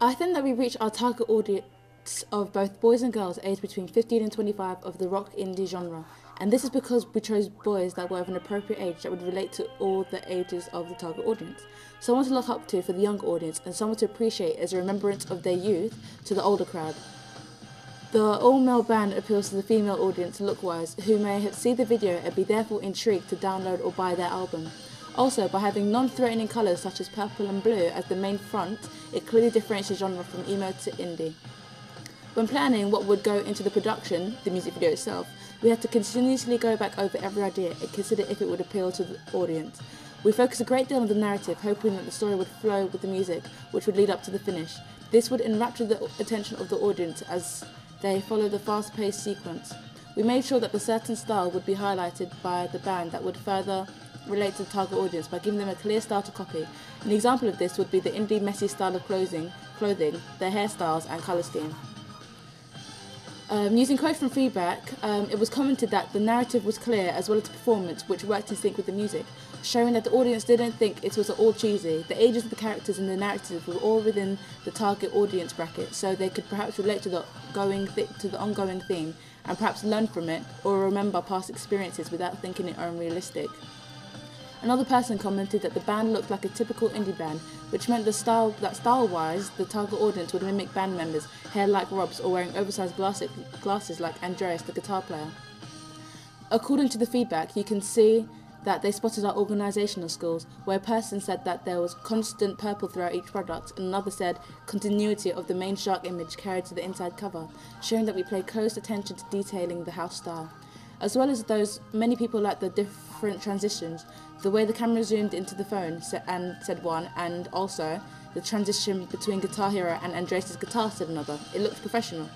I think that we reach our target audience of both boys and girls aged between 15 and 25 of the rock indie genre. And this is because we chose boys that were of an appropriate age that would relate to all the ages of the target audience. Someone to look up to for the younger audience and someone to appreciate as a remembrance of their youth to the older crowd. The all-male band appeals to the female audience look-wise, who may have seen the video and be therefore intrigued to download or buy their album. Also, by having non-threatening colours such as purple and blue as the main front, it clearly differentiates genre from emo to indie. When planning what would go into the production, the music video itself, we had to continuously go back over every idea and consider if it would appeal to the audience. We focused a great deal on the narrative, hoping that the story would flow with the music, which would lead up to the finish. This would enrapture the attention of the audience as they follow the fast-paced sequence. We made sure that the certain style would be highlighted by the band that would further relate to the target audience by giving them a clear style to copy. An example of this would be the indie messy style of clothing, their hairstyles and colour scheme. Using quotes from feedback, it was commented that the narrative was clear as well as the performance, which worked in sync with the music, showing that the audience didn't think it was all cheesy. The ages of the characters and the narrative were all within the target audience bracket, so they could perhaps relate to the ongoing theme and perhaps learn from it or remember past experiences without thinking it unrealistic. Another person commented that the band looked like a typical indie band, which meant that style-wise, the target audience would mimic band members, hair like Rob's or wearing oversized glasses like Andreas, the guitar player. According to the feedback, you can see that they spotted our organisational skills, where a person said that there was constant purple throughout each product, and another said continuity of the main shark image carried to the inside cover, showing that we pay close attention to detailing the house style. As well as those, many people liked the different transitions, the way the camera zoomed into the phone said one, and also the transition between Guitar Hero and Andreas' guitar said another. It looked professional,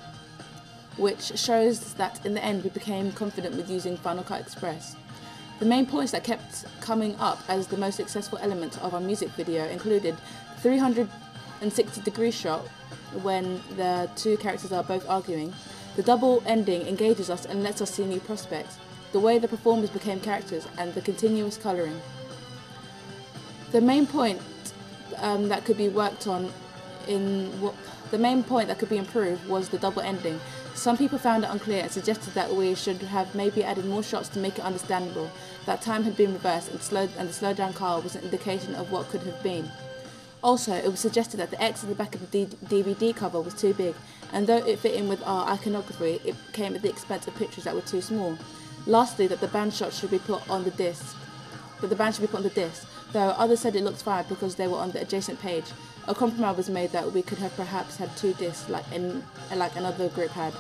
which shows that in the end we became confident with using Final Cut Express. The main points that kept coming up as the most successful element of our music video included the 360-degree shot when the two characters are both arguing. The double ending engages us and lets us see new prospects, the way the performers became characters, and the continuous colouring. The main point that could be improved was the double ending. Some people found it unclear and suggested that we should have maybe added more shots to make it understandable, that time had been reversed and the slowed down car was an indication of what could have been. Also, it was suggested that the X at the back of the DVD cover was too big, and though it fit in with our iconography, it came at the expense of pictures that were too small. Lastly, that the band shots should be put on the disc. Though others said it looked fine because they were on the adjacent page. A compromise was made that we could have perhaps had two discs like another group had.